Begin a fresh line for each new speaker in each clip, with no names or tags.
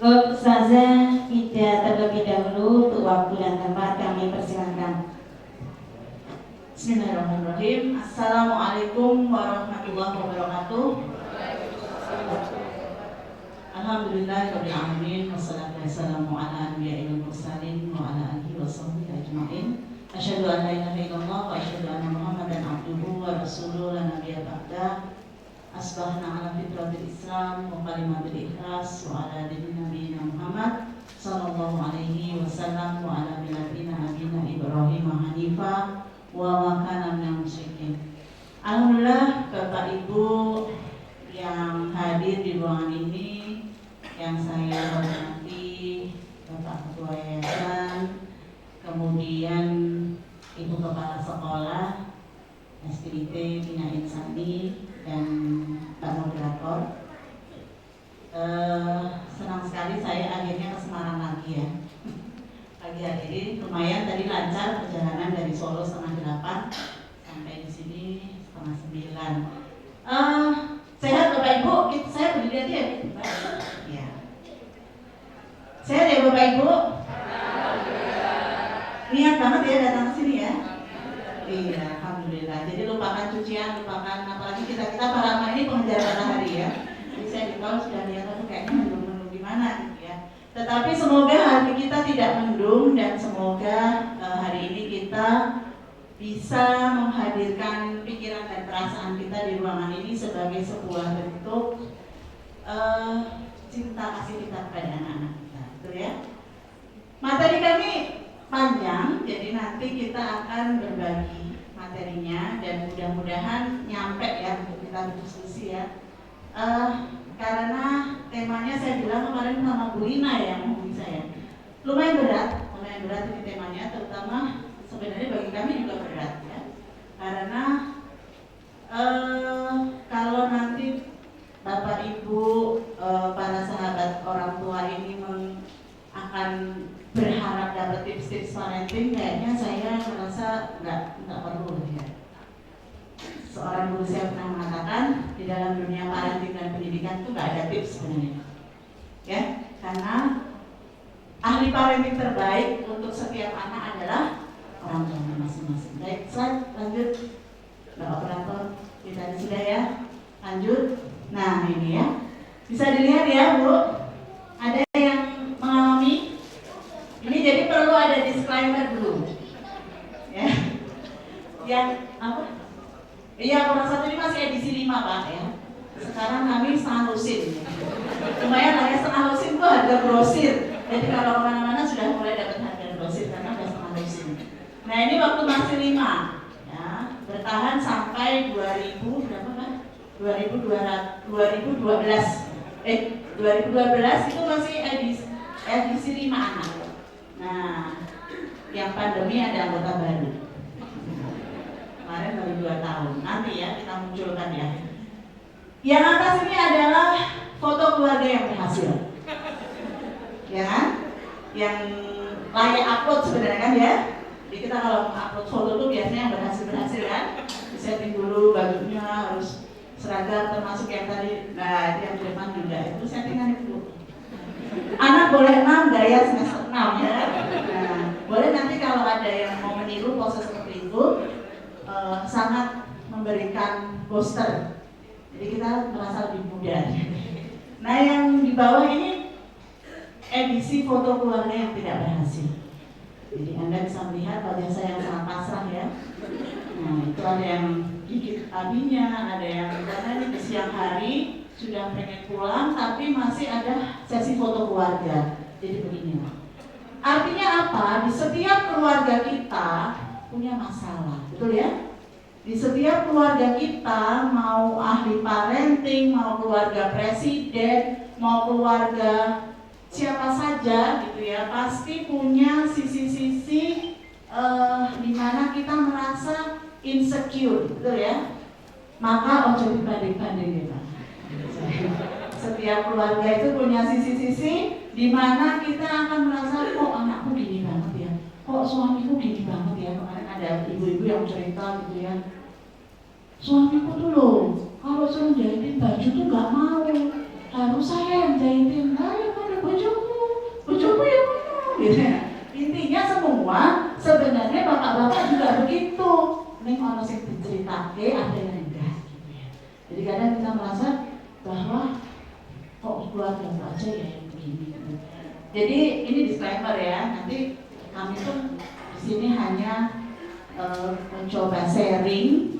Ustazah Ida terlebih dahulu untuk waktu dan tempat kami persilakan.
Bismillahirrahmanirrahim. Assalamualaikum warahmatullahi wabarakatuh. Alhamdulillahirabbil alamin wassalatu wassalamu ala anbiya'il mursalin wa ala alihi washabbihi ajmain. Asyhadu an la ilaha illallah wa asyhadu anna Muhammadan abduhu wa rasuluhu la nabiyya ba'da. Asbahna ala fitratil Islam wa kalimatil ikhlas wa ala dini nabiyina Muhammad sallallahu alaihi wasallam wa ala millatina abina Ibrahim hanifah wa ma kana minal musyrikin. Alhamdulillah Bapak Ibu yang hadir di ruangan ini, yang saya hormati Bapak Ketua Yayasan, kemudian Ibu Kepala Sekolah SPIT Bina Insani dan Pak Moderator. Senang sekali saya akhirnya ke Semarang lagi ya. Pagi hari ini lumayan tadi lancar perjalanan dari Solo 7:30 sampai di sini 8:30. Sehat Bapak Ibu? Saya boleh lihat ya? Ya. Sehat ya Bapak Ibu? Niat banget ya datang ke sini ya? Iya, alhamdulillah. Jadi lupakan cucian, lupakan apalagi kita para ini pengejar matahari ya. Jadi saya di tol sudah lihat aku kayaknya mendung-mendung gimana gitu ya. Tetapi semoga hati kita tidak mendung dan semoga hari ini kita bisa menghadirkan pikiran dan perasaan kita di ruangan ini sebagai sebuah bentuk cinta kasih kita kepada anak-anak kita, betul ya? Materi kami panjang, jadi nanti kita akan berbagi materinya dan mudah-mudahan nyampe ya untuk kita berdiskusi ya. Karena temanya saya bilang kemarin sama Bu Lina yang menghubungi saya, lumayan berat ini temanya, terutama sebenarnya bagi kami juga berat ya. Karena kalau nanti Bapak Ibu para sahabat orang tua ini akan berharap dapat tips-tips parenting, kayaknya saya merasa nggak perlu ya. Seorang guru saya pernah mengatakan di dalam dunia parenting dan pendidikan itu nggak ada tips sebenarnya, ya, karena ahli parenting terbaik untuk setiap anak adalah orang tua masing-masing. Baik, slide lanjut, Bapak Operator, kita sudah ya, lanjut. Nah ini ya, bisa dilihat ya Bu, ada yang mengalami. Ini jadi perlu ada disclaimer dulu, ya. Yang apa? Iya, Kompas 1 ini masih edisi 5 Pak ya. Sekarang kami setengah lusin. Lumayan lah ya, setengah lusin itu harga grosir. Jadi kalau kemana-mana sudah mulai dapat harga grosir karena udah setengah lusin. Nah ini waktu masih 5 ya, bertahan sampai 2000 berapa Pak? 2012 itu masih edisi 5 anak. Nah, yang pandemi ada anggota baru. Kemarin baru 2 tahun. Nanti ya kita munculkan ya. Yang atas ini adalah foto keluarga yang berhasil. Ya kan? Yang layak upload sebenarnya kan ya. Jadi kita kalau upload foto tuh biasanya yang berhasil kan. Disetting dulu bajunya harus seragam termasuk yang tadi. Nah, yang di depan juga itu settingan itu. Anak boleh 6 gaya semester 6 ya. Nah, boleh nanti kalau ada yang mau meniru pose seperti itu, sangat memberikan booster. Jadi kita merasa lebih muda. Nah, yang di bawah ini edisi foto keluarga yang tidak berhasil. Jadi Anda bisa melihat wajah saya yang sangat pasrah ya. Nah, itu ada yang gigit abinya, ada yang karena ini di siang hari sudah pengen pulang tapi masih ada sesi foto keluarga. Jadi begini. Artinya apa? Di setiap keluarga kita punya masalah, betul ya? Di setiap keluarga kita, mau ahli parenting, mau keluarga presiden, mau keluarga siapa saja gitu ya, pasti punya sisi-sisi di mana kita merasa insecure, betul ya? Maka ojo dibanding-banding ya Pak. Setiap keluarga itu punya sisi-sisi di mana kita akan merasa kok anakku gini banget ya, kok suamiku gini banget ya. Kemarin ada ibu-ibu yang cerita gitu ya, suamiku tuh loh kalau suruh jahitin baju tuh nggak mau, harus saya yang jahitin. Nah ya kan bojoku gitu ya. Intinya semua sebenarnya bapak-bapak juga begitu. Ning ono sing diceritake, ada yang enggak gitu ya. Jadi kadang kita merasa bahwa kok keluarga aja ya yang begini. Jadi ini disclaimer ya. Nanti kami pun di sini hanya mencoba sharing.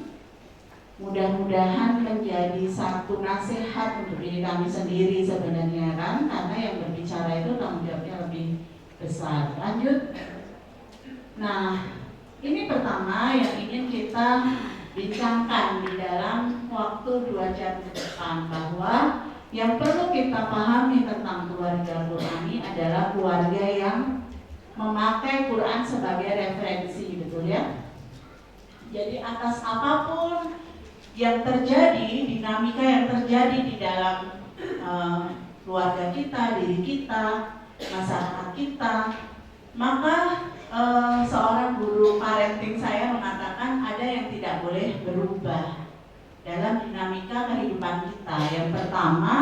Mudah-mudahan menjadi satu nasihat untuk diri kami sendiri sebenarnya kan, karena yang berbicara itu tanggung jawabnya lebih besar. Lanjut. Nah, ini pertama yang ingin kita bincangkan di dalam waktu 2 jam ke depan, bahwa yang perlu kita pahami tentang keluarga Qurani adalah keluarga yang memakai Quran sebagai referensi, betul ya? Jadi atas apapun yang terjadi, dinamika yang terjadi di dalam keluarga kita, diri kita, masyarakat kita, maka seorang guru parenting saya mengatakan ada yang tidak boleh berubah dalam dinamika kehidupan kita. Yang pertama,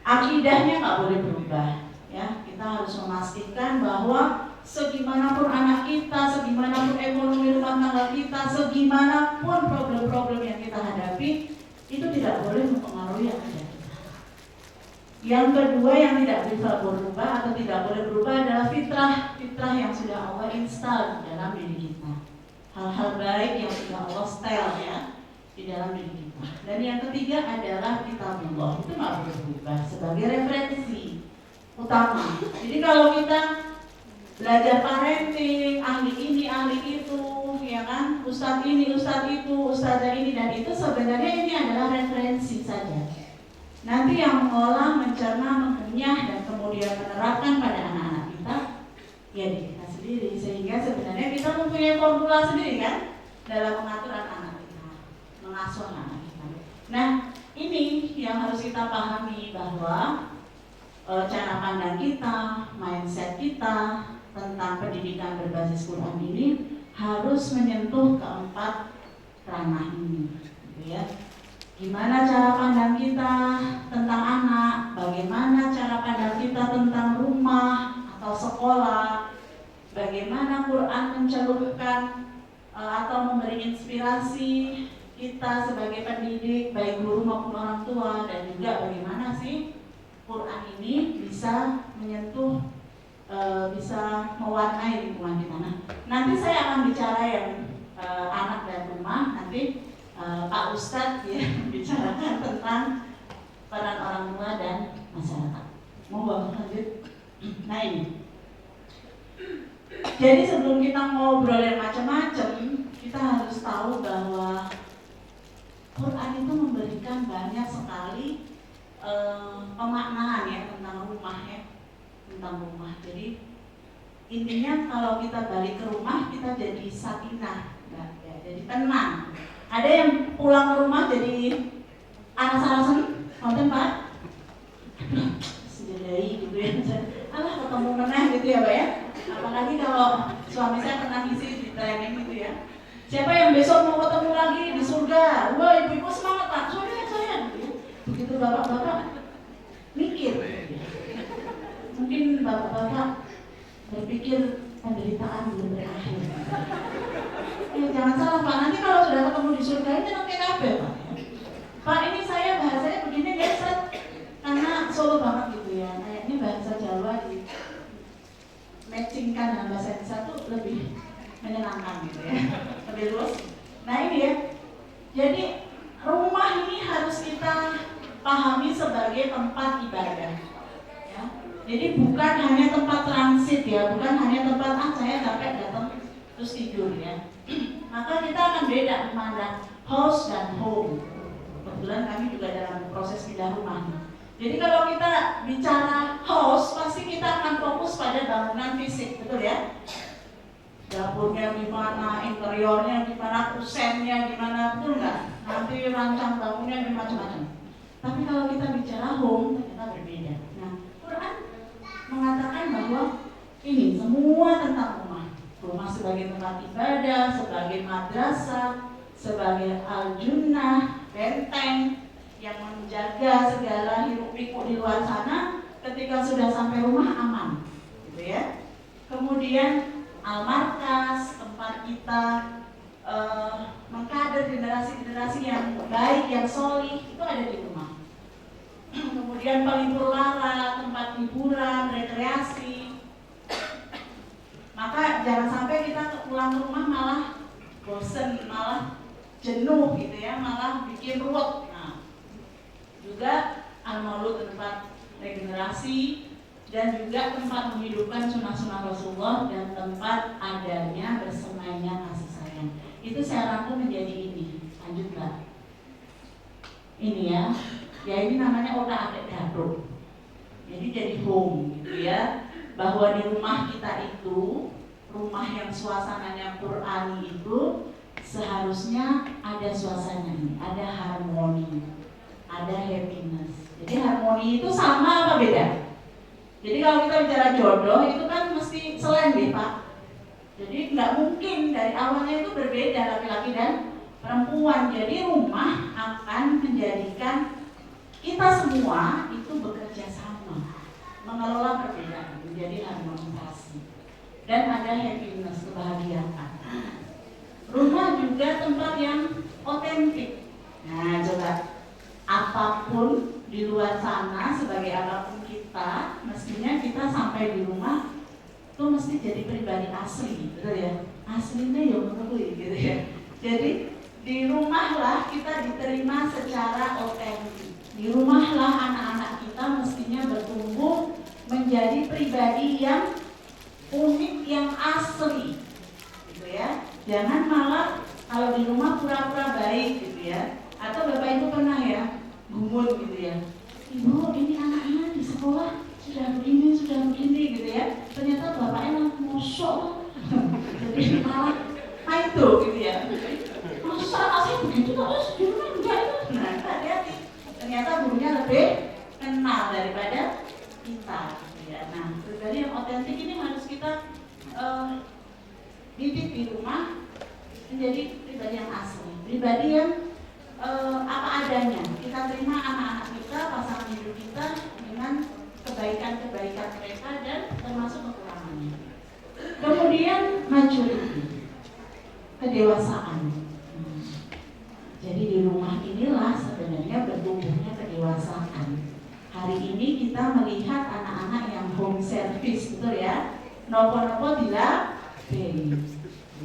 akidahnya nggak boleh berubah. Ya, kita harus memastikan bahwa segimanapun anak kita, segimanapun ekonomi rumah tangga kita, segimanapun problem-problem yang kita hadapi, itu tidak boleh mempengaruhi akidah kita. Yang kedua yang tidak bisa berubah atau tidak boleh berubah adalah fitrah yang sudah Allah install di dalam diri kita. Hal-hal baik yang sudah Allah setel ya di dalam diri kita. Dan yang ketiga adalah kitabullah, itu nggak boleh berubah sebagai referensi utama. Jadi kalau kita belajar parenting, ahli ini, ahli itu, ya kan, ustadz ini, ustadz itu, ustadzah ini dan itu, sebenarnya ini adalah referensi saja. Nanti yang mengolah, mencerna, mengunyah dan kemudian menerapkan pada anak-anak kita, ya diri kita sendiri. Sehingga sebenarnya kita mempunyai formula sendiri kan dalam mengatur anak-anak kita, mengasuh anak kita. Nah, ini yang harus kita pahami bahwa cara pandang kita, mindset kita tentang pendidikan berbasis Quran ini harus menyentuh keempat ranah ini, gitu ya. Gimana cara pandang kita tentang anak, bagaimana cara pandang kita tentang rumah atau sekolah, bagaimana Quran mencelupkan atau memberi inspirasi kita sebagai pendidik, baik guru maupun orang tua, dan juga bagaimana sih Quran ini bisa menyentuh, bisa mewarnai lingkungan kita. Nah, nanti saya akan bicara yang anak dan rumah. Nanti Pak Ustadz ya bicarakan tentang peran orang tua dan masyarakat. Mau lanjut? Nah ini. Jadi sebelum kita ngobrol yang macam-macam, kita harus tahu bahwa Quran itu memberikan banyak sekali pemaknaan ya tentang rumah ya, tentang rumah. Jadi intinya kalau kita balik ke rumah kita jadi sakinah, ya, jadi tenang. Ada yang pulang ke rumah jadi anas-anasan, nonton Pak, sedih gitu ya, alah ketemu meneh gitu ya Pak ya. Apalagi kalau suami saya pernah ngisi di training gitu ya. Siapa yang besok mau ketemu lagi di surga? Wah ibu-ibu semangat Pak, saya gitu ya. Begitu bapak-bapak mikir, mungkin bapak-bapak berpikir penderitaan belum berakhir. Jangan salah Pak, nanti kalau sudah ketemu di surga ini nanti kabeh Pak. Pak ini saya bahasanya begini guys, karena Solo banget gitu ya. Kayaknya bahasa Jawa di matchingkan dengan bahasa Indonesia tuh lebih menyenangkan gitu ya, lebih luas. Nah ini ya, jadi rumah ini harus kita pahami sebagai tempat ibadah. Ya. Jadi bukan hanya tempat transit ya, bukan hanya tempat saya capek datang terus tidur ya. Maka kita akan beda memandang house dan home. Kebetulan kami juga dalam proses pindah rumah. Jadi kalau kita bicara house, pasti kita akan fokus pada bangunan fisik, betul ya? Dapurnya gimana, interiornya gimana, kusennya gimana, betul nggak? Nanti rancang bangunnya macam-macam. Tapi kalau kita bicara home, ternyata berbeda. Nah, Quran mengatakan bahwa ini semua tentang rumah. Rumah sebagai tempat ibadah, sebagai madrasah, sebagai al-junnah, benteng yang menjaga segala hiruk pikuk di luar sana. Ketika sudah sampai rumah aman, gitu ya. Kemudian Al-Markas, tempat kita mengkader generasi-generasi yang baik, yang solih, itu ada di rumah. Kemudian pelipur lara, tempat hiburan, rekreasi. Maka jangan sampai kita pulang ke rumah malah bosen, malah jenuh gitu ya, malah bikin ruwet. Nah, juga Al-Maulud tempat regenerasi dan juga tempat menghidupkan sunnah-sunnah Rasulullah dan tempat adanya bersemainya kasih sayang. Itu saya rangkum menjadi ini. Lanjut Mbak. Ini ya ini namanya otak-atik dapur. Jadi jadi home gitu ya. Bahwa di rumah kita itu, rumah yang suasananya Qur'ani itu seharusnya ada suasananya, ada harmoni, ada happiness. Jadi harmoni itu sama apa beda? Jadi kalau kita bicara jodoh itu kan mesti selain deh Pak. Jadi nggak mungkin dari awalnya itu berbeda laki-laki dan perempuan. Jadi rumah akan menjadikan kita semua itu bekerja sama, mengelola perbedaan menjadi harmonisasi dan ada happiness, kebahagiaan. Rumah juga tempat yang otentik. Nah coba, apapun di luar sana sebagai apapun kita, mestinya kita sampai di rumah tuh mesti jadi pribadi asli, betul ya? Aslinya ya menurut gitu ya. Jadi di rumahlah kita diterima secara otentik. Di rumahlah anak-anak kita mestinya bertumbuh menjadi pribadi yang unik, yang asli, gitu ya. Jangan malah kalau di rumah pura-pura baik, gitu ya. Atau Bapak Ibu pernah ya gumun gitu ya, Ibu ini anaknya di sekolah sudah begini, gitu ya. Ternyata bapaknya mosok, jadi malah itu, gitu ya. Masa anak saya begitu terus di rumah enggak itu? Nah, hati-hati. Ternyata gurunya lebih kenal daripada kita. Ya, nah, pribadi yang otentik ini harus kita didik di rumah menjadi pribadi yang asli, pribadi yang apa adanya. Kita terima anak-anak kita, pasangan hidup kita dengan kebaikan-kebaikan mereka dan termasuk kekurangannya. Kemudian maturity, kedewasaan. Jadi di rumah inilah sebenarnya bertumbuhnya kedewasaan. Hari ini kita melihat anak-anak yang home service, betul ya, nopo-nopo dilabeli,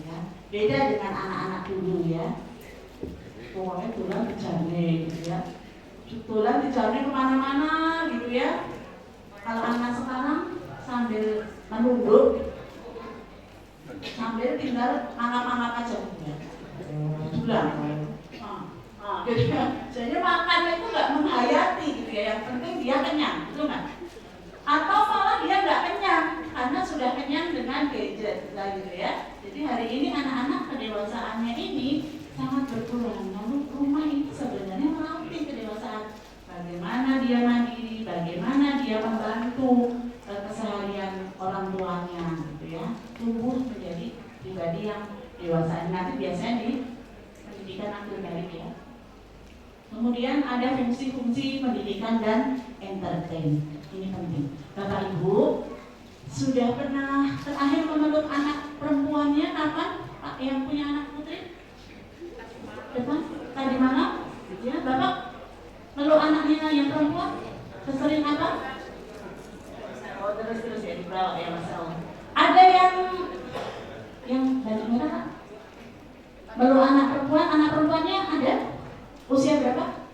ya. Beda dengan anak-anak dulu ya. Pokoknya tulang dijane, gitu ya. Tulang dijane kemana-mana, gitu ya. Kalau anak sekarang sambil menunduk, sambil tinggal mangap-mangap aja, gitu ya. Tulang. Jadi makannya itu nggak menghayati gitu ya, yang penting dia kenyang, betul nggak? Atau malah dia nggak kenyang karena sudah kenyang dengan gadget, gitu ya. Jadi hari ini anak-anak kedewasaannya ini sangat berkurang. Lalu rumah ini sebenarnya melatih kedewasaan. Bagaimana dia mandiri, bagaimana dia membantu keseharian orang tuanya, gitu ya. Tumbuh menjadi pribadi yang dewasa. Nanti biasanya di pendidikan akhir balik ya. Kemudian ada fungsi-fungsi pendidikan dan entertain. Ini penting. Bapak Ibu sudah pernah terakhir memeluk anak perempuannya kapan? Pak yang punya anak putri? Depan? Tadi malam? Ya, Bapak meluk anaknya yang perempuan? Sesering apa? Oh terus ya dibawa ya Mas Allah. Ada yang baju merah? Meluk anak perempuannya ada? Usia berapa?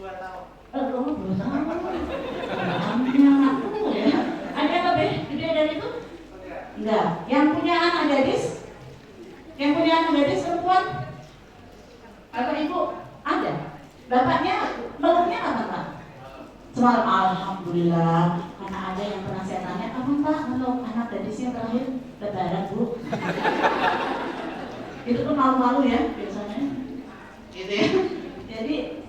2 tahun.
2 tahun. Anakku ya. Ada yang lebih gede dari itu? Enggak. Yang punya anak gadis? Yang punya anak gadis perempuan? Bapak Ibu ada? Bapaknya meluknya apa Pak? Semalam alhamdulillah. Karena ada yang pernah saya tanya, kapan Pak meluk anak gadisnya terakhir? Lebaran Bu. Itu tuh malu-malu ya biasanya. Gitu ya. Jadi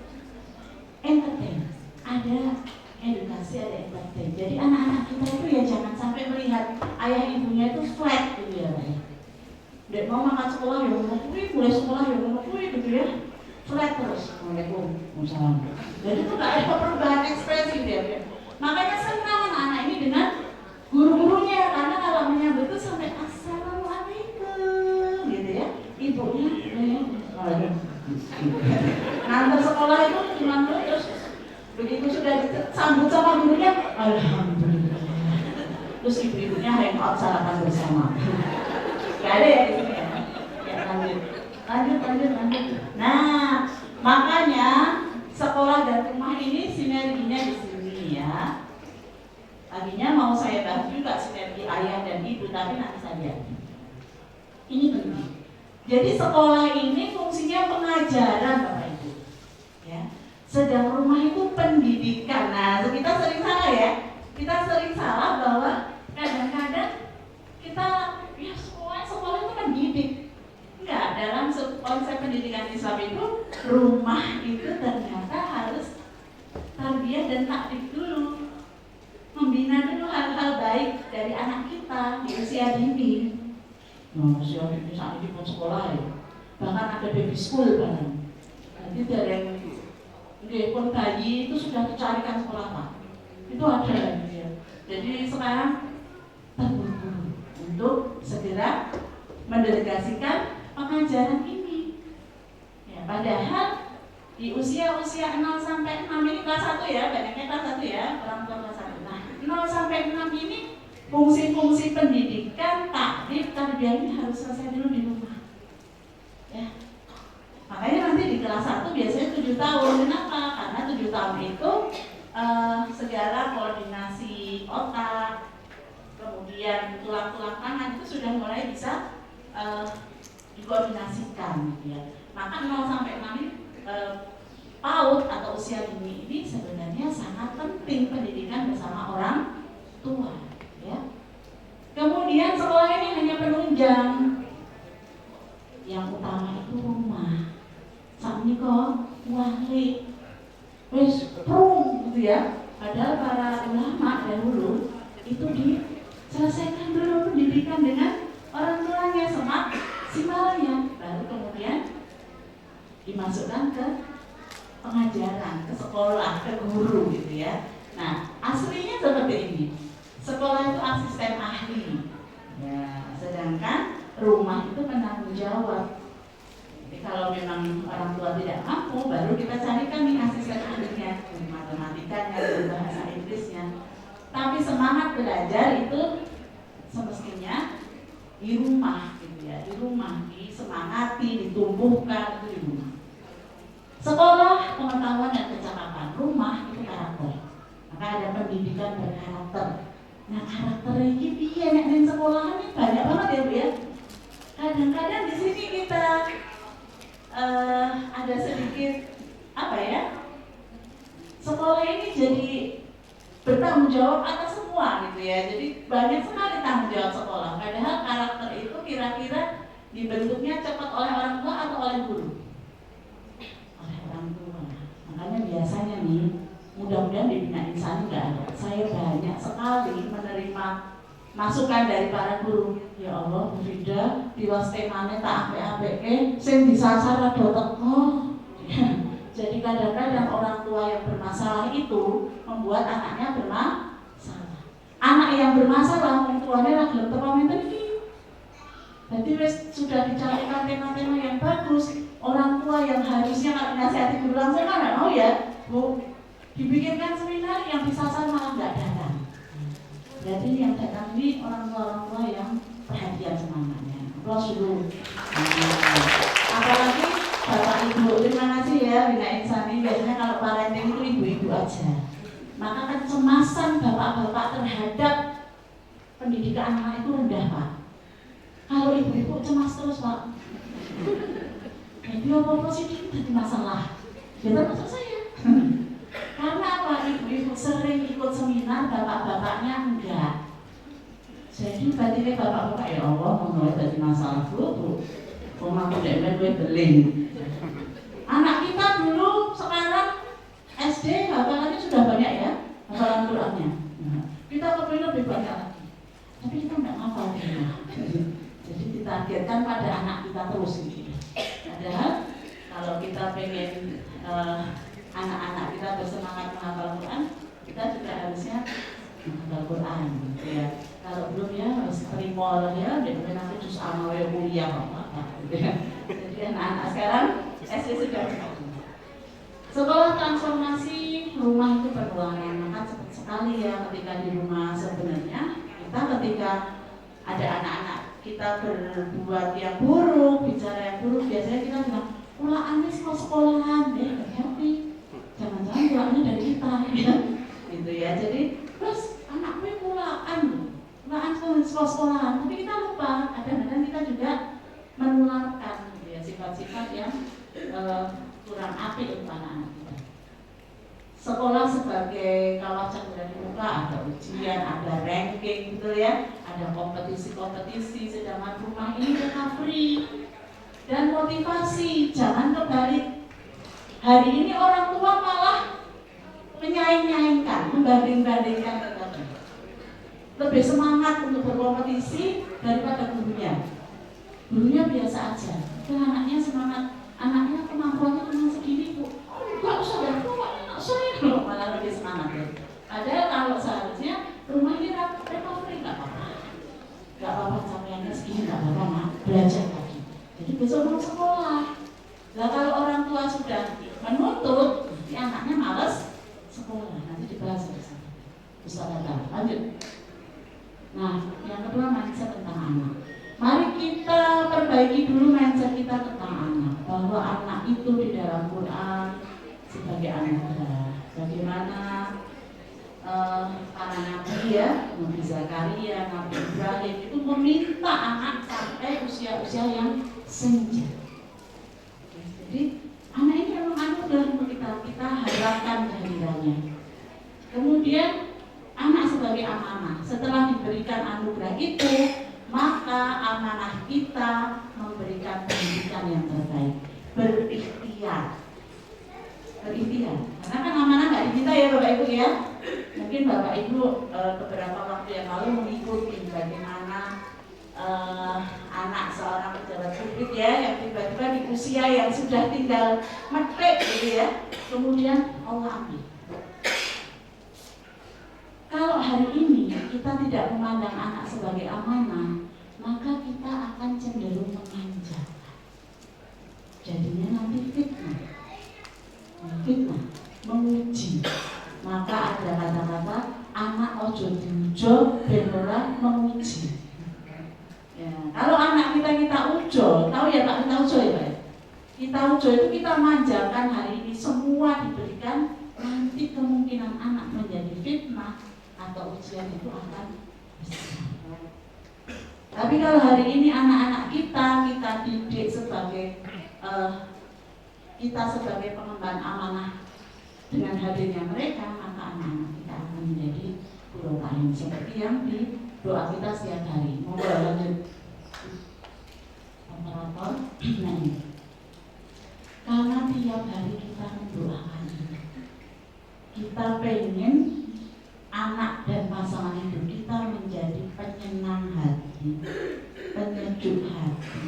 entertain, ada edukasi, ada entertain. Jadi anak-anak kita itu ya jangan sampai melihat ayah ibunya itu flat gitu ya. Dek mau makan sekolah ya ngomong mulai sekolah ya ngomong gitu ya. Flat terus. Waalaikumsalam. Jadi itu nggak ada perubahan ekspresi dia. Makanya senang anak-anak ini dengan guru-gurunya karena kalau menyambut itu Ngantar sekolah itu cuma terus begitu sudah disambut sama gurunya, alhamdulillah. Terus ibu-ibunya hangout sarapan bersama. Gak ada ya di sini ya. Ya lanjut. Nah, makanya sekolah dan rumah ini sinerginya di sini ya. Tadinya mau saya bahas juga sinergi ayah dan ibu, tapi nanti saja. Ini penting. Jadi sekolah ini fungsinya pengajaran Bapak Ibu. Ya. Sedang rumah itu pendidikan. Nah, kita sering salah ya. Kita sering salah bahwa kadang-kadang kita ya sekolah itu mendidik. Enggak, dalam konsep pendidikan Islam itu rumah itu ternyata harus tarbiyah dan takdik dulu. Membina dulu hal-hal baik dari anak kita di usia dini. Nah, usia dini saat ini pun sekolah ya. Bahkan ada baby school kan. Nanti dari yang pun bayi itu sudah dicarikan sekolah Pak. Itu ada ya. Jadi sekarang terburu-buru untuk segera mendelegasikan pengajaran ini. Ya, padahal di usia-usia 0 sampai 6 ini kelas 1 ya, banyaknya kelas 1 ya, orang tua kelas 1. Nah, 0 sampai 6 ini fungsi-fungsi pendidikan, takdir, tarbiyah ini harus selesai dulu di rumah. Ya. Makanya nanti di kelas 1 biasanya 7 tahun. Kenapa? Karena 7 tahun itu segala koordinasi otak, kemudian tulang-tulang tangan itu sudah mulai bisa dikoordinasikan gitu ya. Maka 0 sampai 6 ini PAUD atau usia dini ini sebenarnya sangat penting pendidikan bersama orang tua ya. Kemudian sekolah ini hanya penunjang. Yang utama itu rumah. Sami kok wali wis prung gitu ya. Padahal para ulama dahulu itu diselesaikan dulu pendidikan dengan orang tuanya simalnya, baru kemudian dimasukkan ke pengajaran, ke sekolah, ke guru gitu ya. Nah, aslinya seperti ini. Sekolah itu asisten ahli. Ya, sedangkan rumah itu penanggung jawab. Jadi kalau memang orang tua tidak mampu, baru kita carikan nih asisten ahlinya, matematikanya, bahasa Inggrisnya. Tapi semangat belajar itu semestinya di rumah gitu ya, di rumah, disemangati, ditumbuhkan itu di rumah. Sekolah, pengetahuan dan kecakapan, rumah itu karakter. Maka ada pendidikan berkarakter. Nah, karakter ini piye nek ning sekolahan ini banyak banget ya Bu ya. Kadang-kadang di sini kita ada sedikit apa ya? Sekolah ini jadi bertanggung jawab atas semua gitu ya. Jadi banyak sekali tanggung jawab sekolah. Padahal karakter itu kira-kira dibentuknya cepat oleh orang tua atau oleh guru? Oleh orang tua. Makanya biasanya nih, mudah-mudahan di Bina Insani nggak ada. Saya banyak sekali menerima masukan dari para guru. Ya Allah, Bu Frida, tiwas temane tak apik-apike, sing disasar rada teko. Jadi kadang-kadang orang tua yang bermasalah itu membuat anaknya bermasalah. Anak yang bermasalah, orang tuanya lagi gelem teko menten iki. Jadi sudah dicarikan tema-tema yang bagus. Orang tua yang harusnya kalau nasihati guru langsung kan nggak mau ya, Bu. Dibikinkan seminar yang disasar malah nggak datang. Jadi yang datang ini orang tua yang perhatian sama anaknya. Aplaus dulu. Apalagi Bapak Ibu, terima kasih ya Bina Insani. Biasanya kalau parenting itu ibu-ibu aja. Maka kecemasan bapak-bapak terhadap pendidikan anak itu rendah Pak. Kalau ibu-ibu cemas terus Pak. Jadi apa-apa sih itu jadi masalah. Ya termasuk saya. Karena apa? Ibu-ibu sering ikut seminar, bapak-bapaknya enggak. Jadi batinnya bapak-bapak, ya Allah, mau jadi masalah Bu. Rumah aku demen gue beling. Anak kita dulu sekarang SD hafalannya sudah banyak ya, hafalan Qurannya. Kita kepingin lebih banyak lagi. Tapi kita enggak hafal ya. Jadi ditargetkan pada anak kita terus gitu. Padahal kalau kita pengen anak-anak kita bersemangat menghafal Quran, kita juga harusnya menghafal Quran gitu ya. Kalau belum ya harus terima ya, dan nanti juz amal kuliah gitu ya. Jadi anak-anak sekarang SD sudah. Sekolah transformasi rumah itu peruangan, maka cepat sekali ya ketika di rumah sebenarnya kita ketika ada anak-anak kita berbuat yang buruk, bicara yang buruk, biasanya kita bilang ulaannya sekolahan, happy, jangan-jangan ulaannya dari kita, ya. Gitu ya. Jadi terus anaknya ulaan sekolahan, tapi kita lupa kadang-kadang kita juga menularkan gitu ya, sifat-sifat yang kurang apik untuk anak-anak kita. Sekolah sebagai kawah candera di muka, ada ujian, ada ranking gitu ya, ada kompetisi-kompetisi, sedangkan rumah ini recovery dan motivasi. Jangan kebalik. Hari ini orang tua malah menyaing-nyaingkan, membanding-bandingkan tetangga. Lebih semangat untuk berkompetisi daripada gurunya. Gurunya biasa aja, anaknya semangat, anaknya kemampuannya cuma segini bu, enggak usah dah, anak saya loh, malah lebih semangat ya. Padahal kalau seharusnya rumah ini recovery, nggak apa-apa capaiannya segini, nggak apa-apa mak, belajar lagi. Jadi besok mau sekolah. Nah kalau orang tua sudah menuntut, si anaknya malas sekolah, nanti dibahas bersama. Bisa datang, lanjut. Nah yang kedua mindset tentang anak. Mari kita perbaiki dulu mindset kita tentang anak, bahwa anak itu di dalam Quran sebagai anugerah. Bagaimana para nabi ya, Nabi Zakaria, Nabi Ibrahim itu meminta anak sampai usia-usia yang senja. Jadi anak ini memang anugerah untuk kita harapkan kehadirannya. Kemudian anak sebagai amanah, setelah diberikan anugerah itu, maka amanah kita memberikan pendidikan yang terbaik, berikhtiar, karena kan amanah nggak diminta ya Bapak Ibu ya. Mungkin Bapak Ibu beberapa waktu yang lalu mengikuti bagaimana anak seorang pejabat publik ya, yang tiba-tiba di usia yang sudah tinggal metik gitu ya, kemudian Allah ambil. Kalau hari ini kita tidak memandang anak sebagai amanah, maka kita akan cenderung memanjakan. Jadinya nanti fitnah, menguji. Maka ada kata-kata anak ojo diujo ben ora menguji. Ya, kalau anak kita ujo, tahu ya Pak, kita ujo ya Pak. Kita ujo itu kita manjakan hari ini, semua diberikan, nanti kemungkinan anak menjadi fitnah atau ujian itu akan besar. Tapi kalau hari ini anak-anak kita didik sebagai kita sebagai pengemban amanah dengan hadirnya mereka, maka anak-anak kita akan menjadi guru kain seperti yang di doa kita setiap hari. Mau lanjut operator. Nah, karena tiap hari kita mendoakan ini, kita pengen anak dan pasangan hidup kita menjadi penyenang hati, penyejuk hati,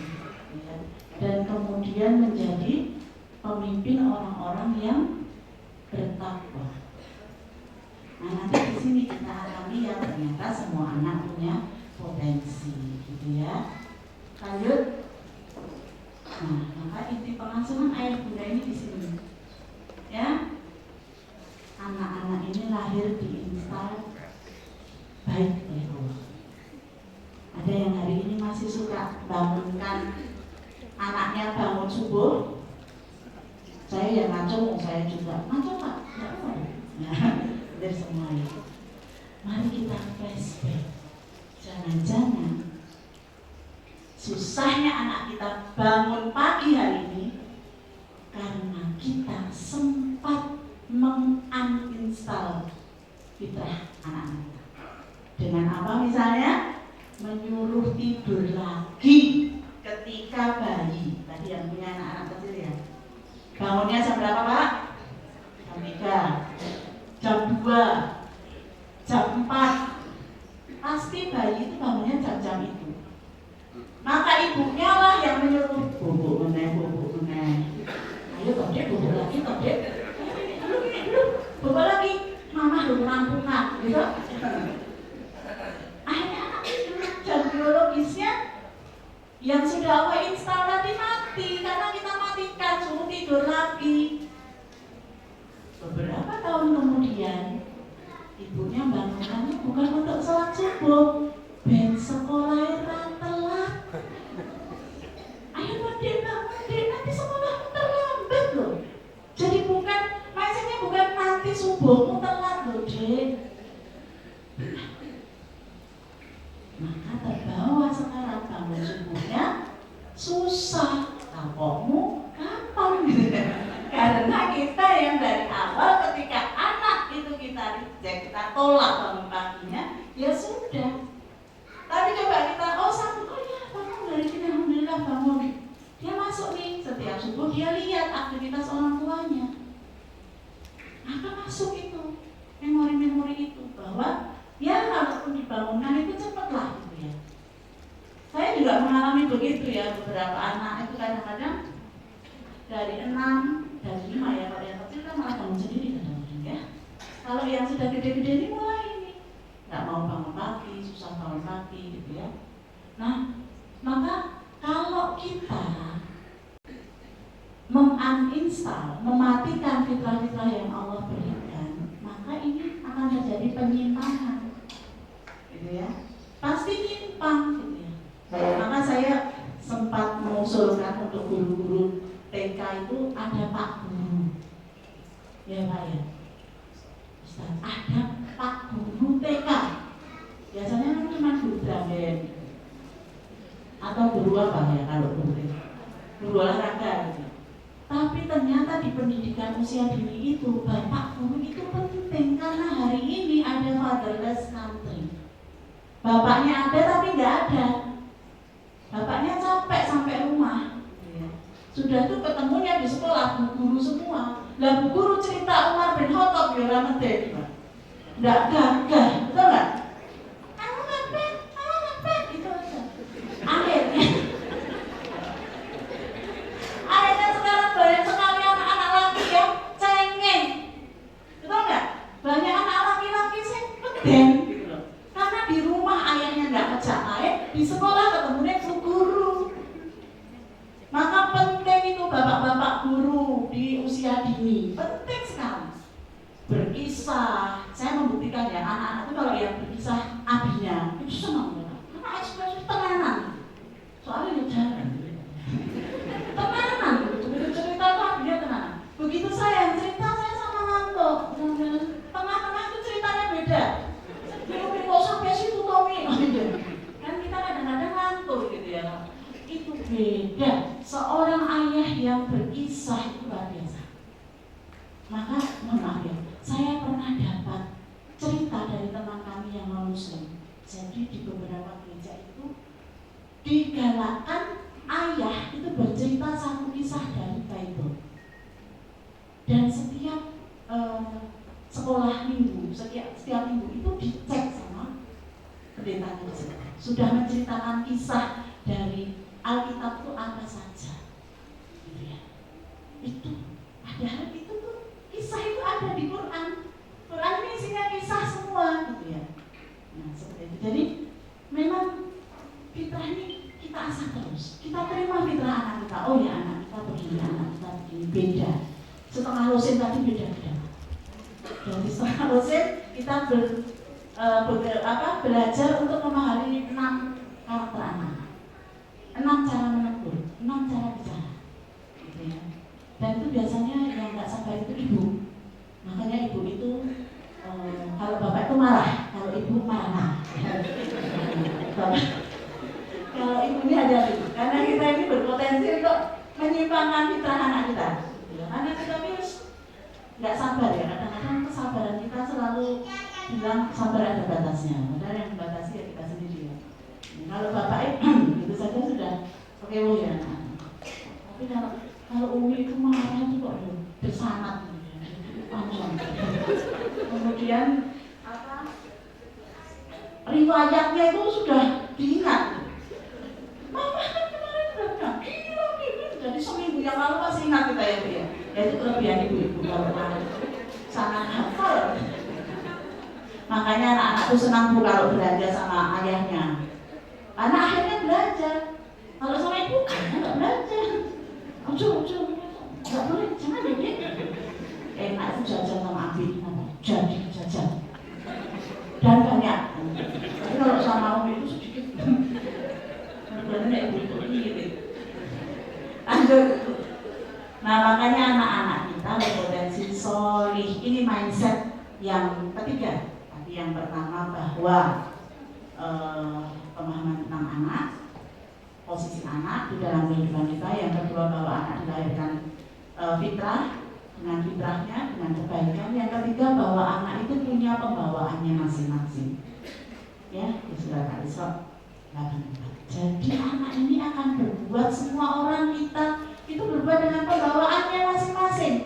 ya, dan kemudian menjadi pemimpin orang-orang yang bertakwa. Nah nanti di sini kita akan lihat ternyata semua anak punya potensi, gitu ya. Lanjut. Nah maka inti pengasuhan ayah bunda ini di sini, ya. Anak-anak ini lahir diinstal baik oleh Allah. Ada yang hari ini masih suka bangunkan anaknya bangun subuh. Saya yang ngaco, saya juga ngaco Pak, nggak apa. Nah, dari semua itu. Mari kita flashback. Jangan-jangan susahnya anak kita bangun pagi hari ini karena kita sempat menguninstall fitrah anak-anak kita. Dengan apa misalnya? Menyuruh tidur lagi ketika bayi. Tadi yang punya anak-anak kecil ya. Bangunnya jam berapa Pak? Jam 3, jam 2, jam 4. Pasti bayi itu bangunnya jam-jam itu. Maka ibunya lah yang menyuruh bubuk meneh. Ayo Todek bubuk lagi Todek. Bubuk lagi, mama belum rampungan, gitu. Akhirnya anak bangunannya bukan untuk sholat subuh, ben sekolah telat. Ayo Dek, bangun Dek, nanti sekolah terlambat loh. Jadi bukan, maksudnya bukan nanti subuhmu telat loh Dek. Maka terbawa sekarang bangun subuhnya susah, kapokmu kapan gitu. Karena kita yang dari awal ketika anak itu kita reject, kita tolak bangun paginya, ya sudah. Tapi coba kita, oh ya bangun dari sini, alhamdulillah bangun. Dia masuk nih, setiap subuh dia lihat aktivitas orang tuanya. Maka masuk itu, memori-memori itu, bahwa ya walaupun dibangunkan itu cepatlah gitu ya. Saya juga mengalami begitu ya, beberapa anak itu kadang-kadang dari 6 dan 5 ya, kalau yang kecil kan malah bangun sendiri kadang-kadang ya. Kalau yang sudah gede-gede ini mulai ini nggak mau bangun pagi, susah bangun pagi gitu ya. Nah, maka kalau kita menguninstall, mematikan fitrah-fitrah yang Allah berikan, maka ini akan terjadi penyimpangan, gitu ya. Pasti nyimpang, gitu ya. Maka saya sempat mengusulkan untuk guru-guru TK itu ada Pak Guru, ya Pak ya. Ustaz, ada Pak Guru TK. Biasanya kan cuma guru Dramen atau guru apa ya kalau guru TK, guru olahraga gitu. Tapi ternyata di pendidikan usia dini itu Bapak Guru itu penting karena hari ini ada fatherless country. Bapaknya ada tapi nggak ada. Bapaknya capek sampai rumah. Sudah tuh ketemunya di sekolah guru semua. Lah bu guru cerita Umar bin Khattab ya ora medeni, Pak. Nggak gagah, betul nggak? Kamu ngepet, itu aja. Akhirnya sekarang banyak sekali anak-anak laki yang cengeng, betul nggak? Banyak anak laki-laki sih keden, gitu loh. Karena di rumah ayahnya nggak ngejak air, di sekolah ketemunya bu guru. Maka penting itu bapak-bapak guru di usia dini, penting sekali berkisah. Saya membuktikan ya, anak-anak itu kalau yang berkisah abinya itu senang banget, karena ekspresi tenanan. Soalnya dia jarang tenanan, begitu cerita itu abinya tenanan. Begitu saya cerita, saya sama ngantuk. Tengah-tengah itu ceritanya beda. Ini kok sampai situ Tommy, kan kita kadang-kadang ngantuk gitu ya. Itu beda. Seorang ayah yang berkisah itu luar biasa. Maka mohon maaf ya, saya pernah dapat cerita dari teman kami yang non muslim. Jadi di beberapa gereja itu digalakkan ayah itu bercerita satu kisah dari Bible. Dan setiap sekolah minggu, setiap minggu itu dicek sama pendetanya. Sudah menceritakan kisah dari Alkitab itu apa saja, gitu ya. Itu padahal itu tuh kisah itu ada di Quran. Quran ini isinya kisah semua, gitu ya. Nah seperti itu. Jadi memang fitrah ini kita asah terus. Kita terima fitrah anak kita. Oh ya anak kita begini, anak kita begini, beda. Setengah losin tadi beda-beda. Dari setengah losin kita belajar untuk memahami 6 karakter anak. 6 cara menegur, 6 cara bicara, gitu ya. Dan itu biasanya yang nggak sabar itu ibu. Makanya ibu itu kalau bapak itu marah, kalau ibu marah. Kalau ibu ini hati-hati, karena kita ini berpotensi untuk menyimpangkan fitrah anak kita. Karena kita harus nggak sabar ya. Kadang-kadang kesabaran kita selalu bilang sabar ada batasnya. Padahal yang dibatasi ya kita sendiri ya. Kalau bapak itu saja sudah oke ya. Tapi kalau Umi itu marah itu kok bersanat, panjang. Kemudian riwayatnya itu sudah diingat. Mama kan kemarin udah bilang gila. Jadi seminggu yang lalu masih ingat kita ya Bu ya. Ya itu kelebihan ibu-ibu kalau sangat hafal. Makanya anak-anak itu senang Bu kalau belajar sama ayahnya. Karena akhirnya belajar. Kalau sama ibu kan nggak belajar. Ojo, nggak boleh, jangan begitu. Enak itu jajan sama Abi, jadi jajan. Dan solih. Ini mindset yang ketiga. Tadi yang pertama bahwa pemahaman tentang anak, posisi anak di dalam kehidupan kita. Yang kedua bahwa anak dilahirkan fitrah, dengan fitrahnya, dengan kebaikan. Yang ketiga bahwa anak itu punya pembawaannya masing-masing. Ya, di surat Al-Isra 84. Jadi anak ini akan berbuat, semua orang kita itu berbuat dengan pembawaannya masing-masing.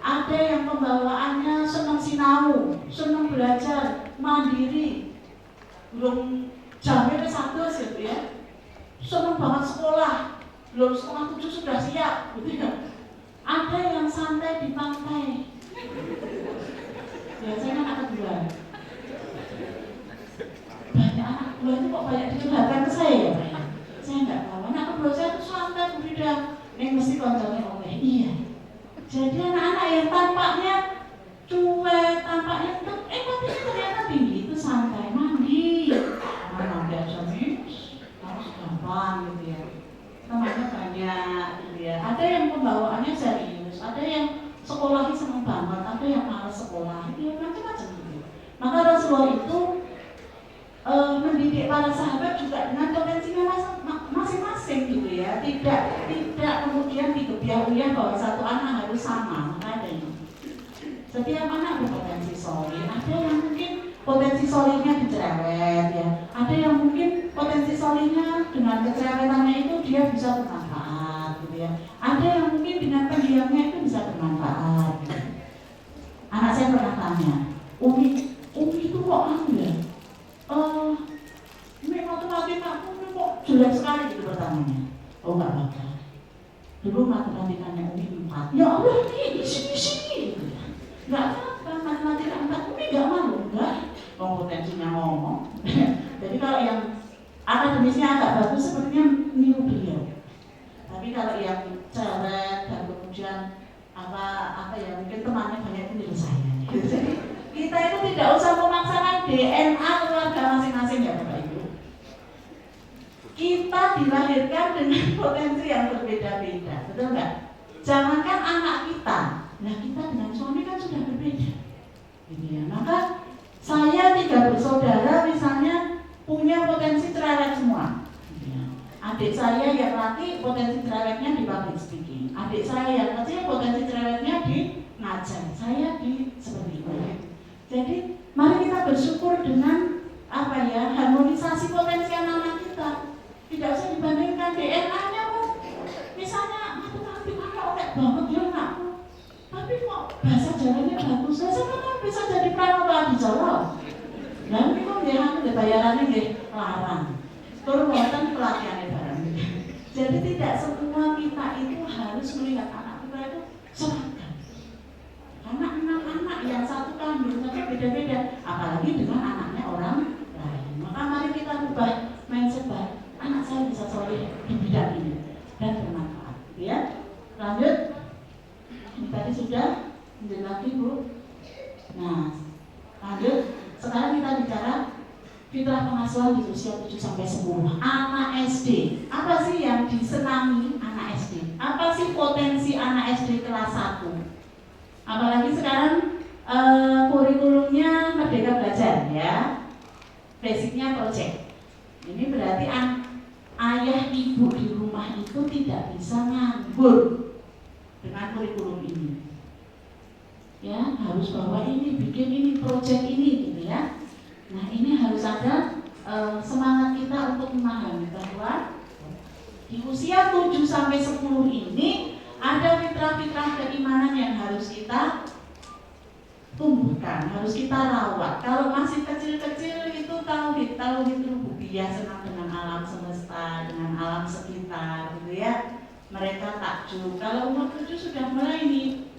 Ada yang pembawaannya senang sinau, senang belajar, mandiri, belum jamnya satu gitu ya, senang banget sekolah, belum setengah 7 sudah siap, gitu ya. Ada yang santai di pantai, biasanya anak kedua. Banyak anak kedua itu kok banyak dicurhatkan ke saya ya Pak? Saya nggak tahu. Anak kedua saya itu santai, berbeda. Ini mesti konconya oleh iya. Jadi anak-anak yang tampaknya cuek, tampaknya tapi ternyata tinggi itu santai, mandi. Mana biasa harus gampang gitu ya. Temannya banyak gitu ya. Ada yang pembawaannya serius, ada yang sekolahnya senang banget, ada yang malas sekolah, itu macam-macam gitu. Maka Rasulullah itu mendidik para sahabat juga dengan potensinya masing-masing gitu ya. Tidak kemudian dikebiah-biah bahwa satu anak harus sama. Maka ada yang setiap anak berpotensi solih. Ada yang mungkin potensi solihnya dicerewet ya. Ada yang mungkin potensi solihnya dengan kecerewetannya itu dia bisa bermanfaat gitu ya. Ada yang mungkin dengan pendiamnya itu bisa bermanfaat gitu. Anak saya pernah tanya, Umi itu kok ya? Ini matematikanya kok jelek sekali gitu pertanyaannya. Oh nggak apa-apa. Dulu matematikanya Umi 4. Ya Allah ini sini gitu. Nggak apa-apa matematika 4. Umi nggak malu enggak. Kompetensinya ngomong. Jadi kalau yang akademisnya agak bagus sepertinya niru beliau. Tapi kalau yang cerewet dan kemudian apa ya mungkin temannya banyak itu niru saya. Jadi kita itu tidak usah memaksakan DNA keluarga masing-masing ya Bapak Ibu. Kita dilahirkan dengan potensi yang berbeda-beda, betul nggak? Jangankan anak kita, nah kita dengan suami kan sudah berbeda, gitu ya. Maka saya 3 bersaudara misalnya punya potensi cerewet semua. Gitu ya. Adik saya yang laki potensi cerewetnya di public speaking, adik saya yang kecil potensi cerewetnya di ngajar, saya di seperti itu. Jadi mari kita bersyukur dengan harmonisasi potensi anak-anak kita. Tidak usah dibandingkan DNA-nya kok. Misalnya matematikanya oleh banget ya anakku, tapi kok bahasa Jawanya bagus. Saya kan bisa jadi pranoto di Jawa. Dan ini kok dia bayarannya nggih larang. Turun wonten pelatihannya barang. Jadi tidak semua kita itu harus melihat anak kita itu seragam. Karena anak-anak yang satu kandung tapi beda-beda, apalagi dengan anaknya orang lain. Maka mari kita ubah mindset baru. Anak saya bisa soleh di bidang ini dan bermanfaat, ya. Lanjut. Ini tadi sudah, lanjut lagi Bu. Nah, lanjut. Sekarang kita bicara fitrah pengasuhan di usia 7-10. Anak SD. Apa sih yang disenangi anak SD? Apa sih potensi anak SD kelas 1? Apalagi sekarang kurikulumnya Merdeka Belajar ya, basicnya project. Ini berarti ayah ibu di rumah itu tidak bisa nganggur dengan kurikulum ini. Ya harus bawa ini, bikin ini, project ini gitu ya. Nah ini harus ada semangat kita untuk memahami bahwa di usia 7-10 ini ada fitrah-fitrah keimanan yang harus kita tumbuhkan, harus kita rawat. Kalau masih kecil-kecil itu tauhid rububiyah, senang dengan alam semesta, dengan alam sekitar gitu ya. Mereka takjub. Kalau umur 7 sudah mulai ini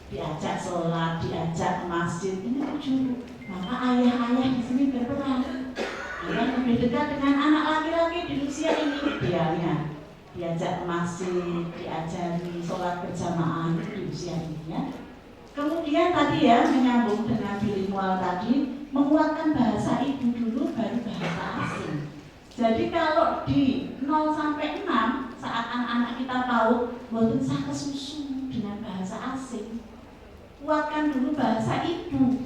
diajak sholat, diajak ke masjid, ini 7. Maka ayah-ayah di sini berperan. Ayah lebih dekat dengan anak laki-laki di usia ini idealnya. Diajak ke masjid, diajari sholat berjamaah di usia ini ya. Kemudian tadi ya menyambung dengan bilingual tadi, menguatkan bahasa ibu dulu baru bahasa asing. Jadi kalau di 0-6 saat anak-anak kita tahu mboten sak kesusu dengan bahasa asing. kuatkan dulu bahasa ibu.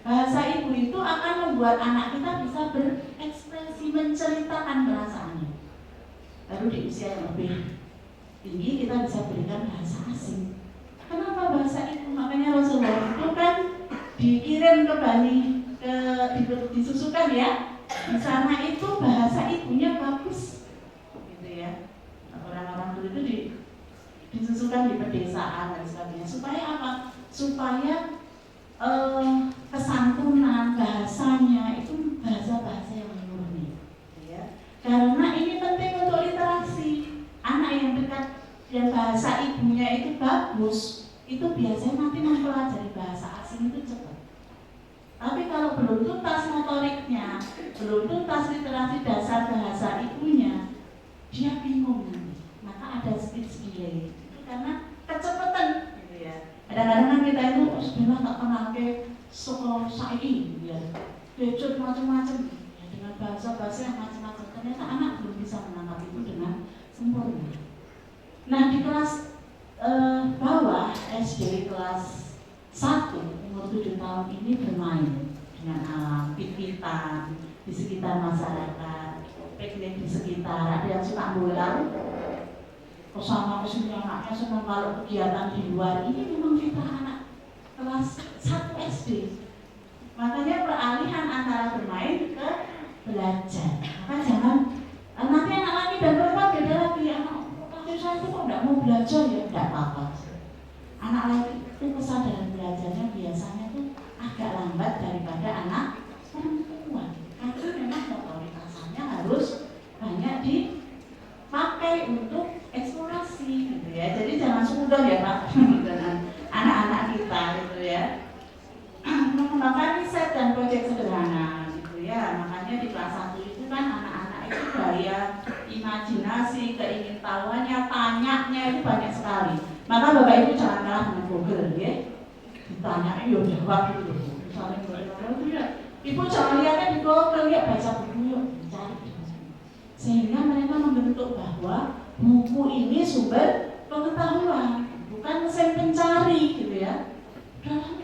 Bahasa ibu itu akan membuat anak kita bisa berekspresi, menceritakan perasaannya. Baru di usia yang lebih tinggi kita bisa berikan bahasa asing. Kenapa bahasa ibu? Makanya Rasulullah itu kan dikirim ke Bani, disusukan ya. Di sana itu bahasa ibunya bagus, gitu ya. Orang-orang dulu itu disusukan di pedesaan dan sebagainya. Supaya apa? Supaya kesantunan bahasanya itu bahasa-bahasa yang murni, ya. Karena ini penting untuk literasi. Anak yang dekat yang bahasa ibunya itu bagus, itu biasanya nanti mempelajari bahasa asing itu cepat. Tapi kalau belum tuntas motoriknya, belum tuntas literasi dasar bahasa ibunya, dia bingung nanti. Maka ada speech delay. Itu karena kecepatan, gitu ya. Kadang-kadang kan kita itu sudah nggak kenal ke sekolah saiki, ya, kecut macam-macam, ya, dengan bahasa-bahasa yang macam-macam. Ternyata anak belum bisa menangkap itu dengan sempurna. Nah di kelas bawah SD kelas 1 umur 7 tahun ini bermain dengan alam, pit-pitan di sekitar masyarakat, piknik di sekitar. Ada yang suka bola, kesana kesini anaknya senang kalau kegiatan di luar. Ini memang fitrah anak kelas 1 SD. Makanya peralihan antara bermain ke belajar. Maka jangan nanti anak laki dan perempuan beda lagi. Anak laki saya itu kok tidak mau belajar, ya tidak apa-apa. Anak laki itu kesadaran belajarnya biasanya tuh agak lambat daripada anak perempuan. Karena memang motoritasnya harus banyak dipakai untuk eksplorasi, gitu ya. Jadi jangan semudah ya Pak dengan anak-anak kita, gitu ya. Mengembangkan riset dan proyek sederhana, gitu ya. Makanya di kelas 1 itu kan anak-anak itu daya imajinasi, keingintahuannya, tanyanya itu banyak sekali. Maka Bapak Ibu jangan kalah dengan Google, ya. Ditanya, yuk jawab dulu. Misalnya itu ya, Ibu jangan lihatnya di Google, ya baca buku yuk, cari. Sehingga mereka membentuk bahwa buku ini sumber pengetahuan, bukan mesin pencari, gitu ya. Dalam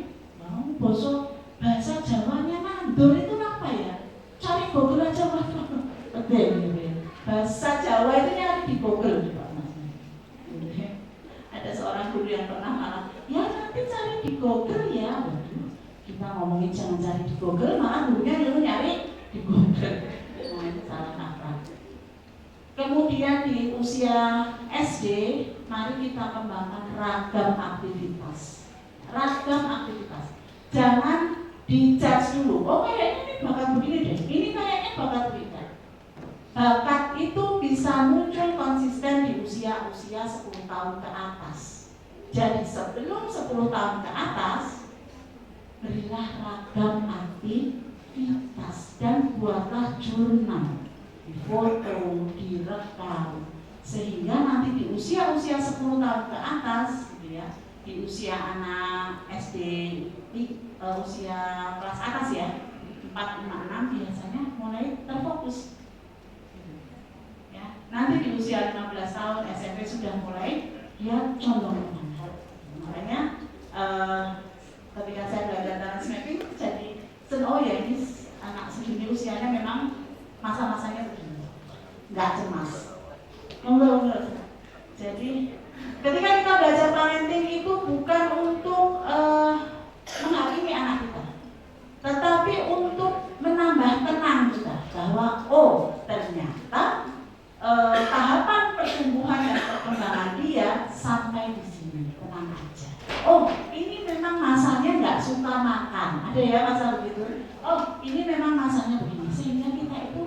bahasa Jawanya mandor itu apa ya? Cari Google aja betul, gitu ya. Bahasa Jawa itu nyari di Google juga, Mas. Ada seorang guru yang pernah malah, ya nanti cari di Google ya. Waduh, kita ngomongin jangan cari di Google, malah gurunya dulu nyari di Google. Nah, itu salah kaprah. Kemudian di usia SD, mari kita kembangkan ragam aktivitas. Ragam aktivitas. Jangan dijudge dulu. Oh kayaknya ini bakat begini deh. Ini kayaknya bakat begini. Bakat itu bisa muncul konsisten di usia-usia 10 tahun ke atas. Jadi sebelum 10 tahun ke atas, berilah ragam aktivitas dan buatlah jurnal. Difoto, direkam, sehingga nanti di usia-usia 10 tahun ke atas, gitu ya, di usia anak SD, usia kelas atas ya, 4, 5, 6 biasanya mulai terfokus. Ya, nanti di usia 15 tahun SMP sudah mulai dia condong menghadap. Makanya ketika saya belajar talent mapping jadi oh ya ini anak segini usianya memang masa-masanya begini, nggak cemas. Enggak. Jadi ketika kita belajar parenting itu bukan untuk menghakimi anak kita, tetapi untuk menambah tenang kita bahwa oh ternyata tahapan pertumbuhan dan perkembangan dia sampai di sini, tenang aja. Oh ini memang masanya nggak suka makan, ada ya masa begitu. Oh ini memang masanya begini, sehingga kita itu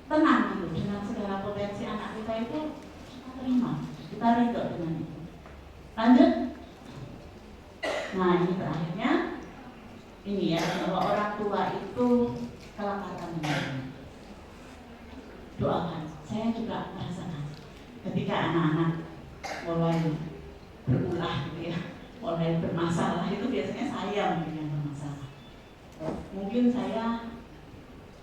tenang gitu dengan segala potensi anak kita itu kita terima, kita ridho dengan itu. Lanjut. Nah ini terakhirnya ini ya, bahwa orang tua itu kelapatan mental. Doakan. Saya juga merasakan ketika anak-anak mulai berulah gitu ya, mulai bermasalah itu biasanya saya yang bermasalah. Mungkin saya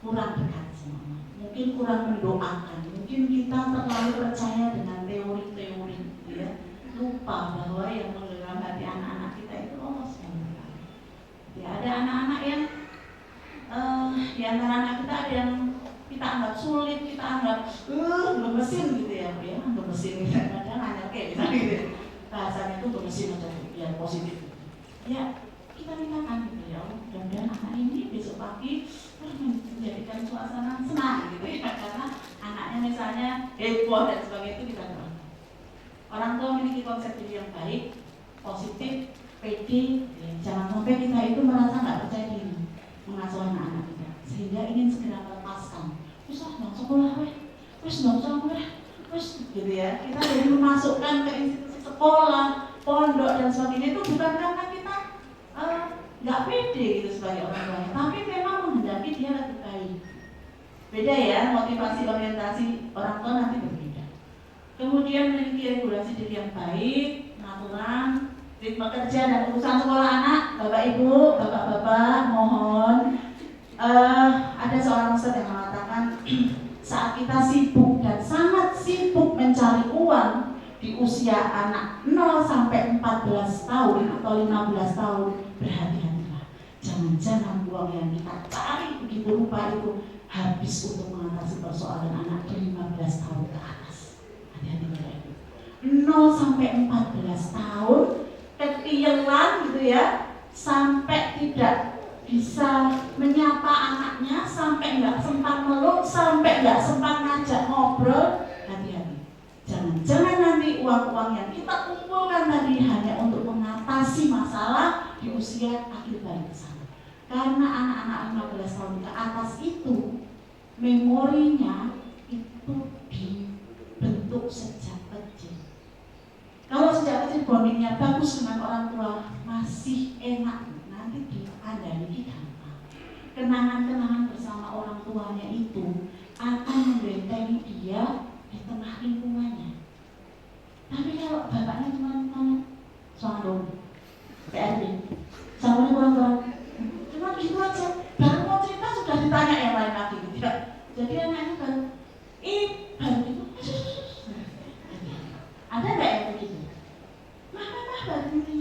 kurang dekat sama, mungkin kurang mendoakan, mungkin kita terlalu percaya dengan teori-teori, ya, lupa bahwa yang menggerakkan hati anak-anak itu bermesin aja biar positif. Ya kita mintakan gitu ya Allah, mudah-mudahan anak ini besok pagi menjadikan suasana senang gitu ya, karena anaknya misalnya heboh dan sebagainya, itu kita doakan. Orang tua memiliki konsep diri yang baik, positif, pede, ya. Jangan sampai kita itu merasa nggak percaya diri mengasuh anak-anak kita, sehingga ingin segera melepaskan. Terus nggak sekolah terus nggak sekolah, terus gitu ya. Kita jadi memasukkan ke institusi sekolah, pondok dan sebagainya, itu bukan karena kita nggak pede gitu sebagai orang tua, tapi memang menghendaki dia lebih baik. Beda ya, motivasi orientasi orang tua nanti berbeda. Kemudian memiliki regulasi diri yang baik, pengaturan, ritme kerja dan urusan sekolah anak. Bapak Ibu, bapak-bapak, mohon ada seorang ustaz yang mengatakan saat kita sibuk dan sangat sibuk mencari uang di usia anak 0 sampai 14 tahun atau 15 tahun, berhati-hatilah. Jangan-jangan uang yang kita cari begitu rupa itu habis untuk mengatasi persoalan anak di 15 tahun ke atas. Hati-hati Bapak Ibu. 0 sampai 14 tahun ketiyelan gitu ya, sampai tidak bisa menyapa anaknya, sampai nggak sempat meluk, sampai nggak sempat ngajak ngobrol. Hati-hati. Jangan-jangan nanti uang-uang yang kita kumpulkan tadi hanya untuk mengatasi masalah di usia akhir balik ke sana. Karena anak-anak 15 tahun ke atas itu memorinya itu dibentuk sejak kecil. Kalau sejak kecil bondingnya bagus dengan orang tua, masih enak, nanti diandani gampang. Kenangan-kenangan bersama orang tuanya itu akan membentengi dia di tengah lingkungannya. Tapi kalau bapaknya cuma soalnya PRD, sama orang-orang cuma gitu aja, baru mau cerita sudah ditanya yang lain lagi gitu ya. Jadi anaknya baru baru itu ada nggak yang begitu? Mama baru ini,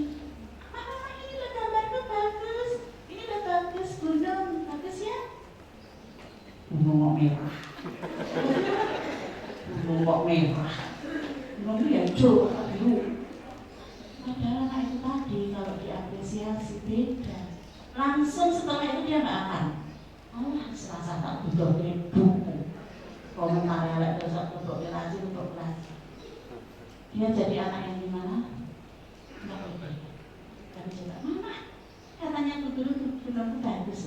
mama ini udah gambarnya bagus, ini udah bagus, gunung bagus ya. Gunung merah, gunung merah, gunung hijau biru. Padahal anak itu tadi kalau diapresiasi beda. Langsung setelah itu dia nggak akan. Allah serasa tak butuh buku. Komentar elek terus untuk relasi untuk kelas. Dia jadi anak yang gimana? Nggak boleh. Tapi coba, mama katanya gunungku bagus.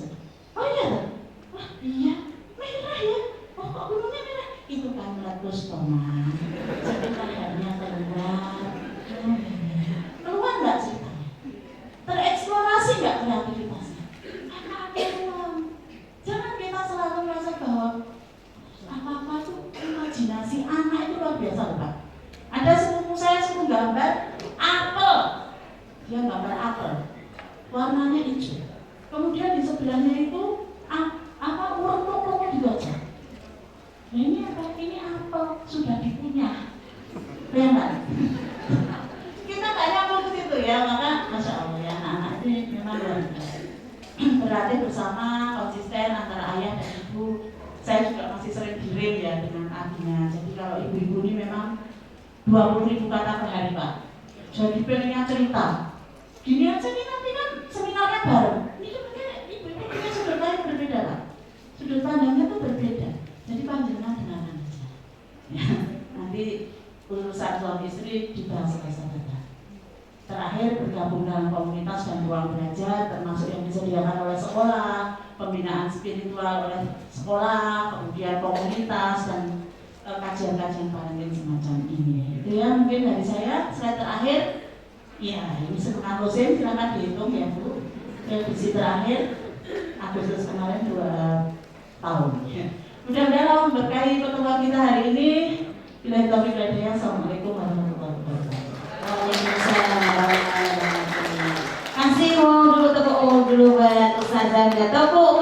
Oh iya, wah iya, merah ya. Oh kok gunungnya merah? Itu kan meletus teman. Jadi lehernya keluar. Keluar nggak ceritanya? Tereksplorasi nggak kreativitasnya? Karena ada ruang. Jangan kita selalu merasa bahwa apa-apa itu imajinasi anak itu luar biasa Pak. Ada sepupu saya suruh gambar apel, dia gambar apel, warnanya hijau. Kemudian di sebelahnya itu urut-urutnya juga aja. Nah, ini apa? Ini apel sudah dikunyah, benar? Kita nggak nyambung ke situ ya, maka masya Allah ya anak-anak ini memang luar biasa. Berarti bersama konsisten antara ayah dan ibu. Saya juga masih sering kirim ya dengan abinya. Jadi kalau ibu-ibu ini memang 20.000 kata per hari Pak. Jadi pengennya cerita. Gini aja nih nanti kan seminarnya bareng. Ini kan ibu-ibu punya sudut pandang yang berbeda Pak. Sudut pandangnya tuh berbeda. Jadi panjenengan dengarkan aja. Ya, nanti urusan suami istri dibahas oleh sahabat. Terakhir bergabung dalam komunitas dan ruang belajar, termasuk yang disediakan oleh sekolah, pembinaan spiritual oleh sekolah, kemudian komunitas dan kajian-kajian parenting semacam ini. Itu ya mungkin dari saya. Slide terakhir, ya ini setengah musim, silakan dihitung ya Bu. Revisi terakhir Agustus kemarin 2 tahun. Mudah-mudahan Allah memberkahi pertemuan kita hari ini. Bila taufiq wal hidayah. Assalamualaikum warahmatullahi wabarakatuh.
Waalaikumsalam warahmatullahi wabarakatuh. Kasih tepuk dulu buat Ustazah. Tepuk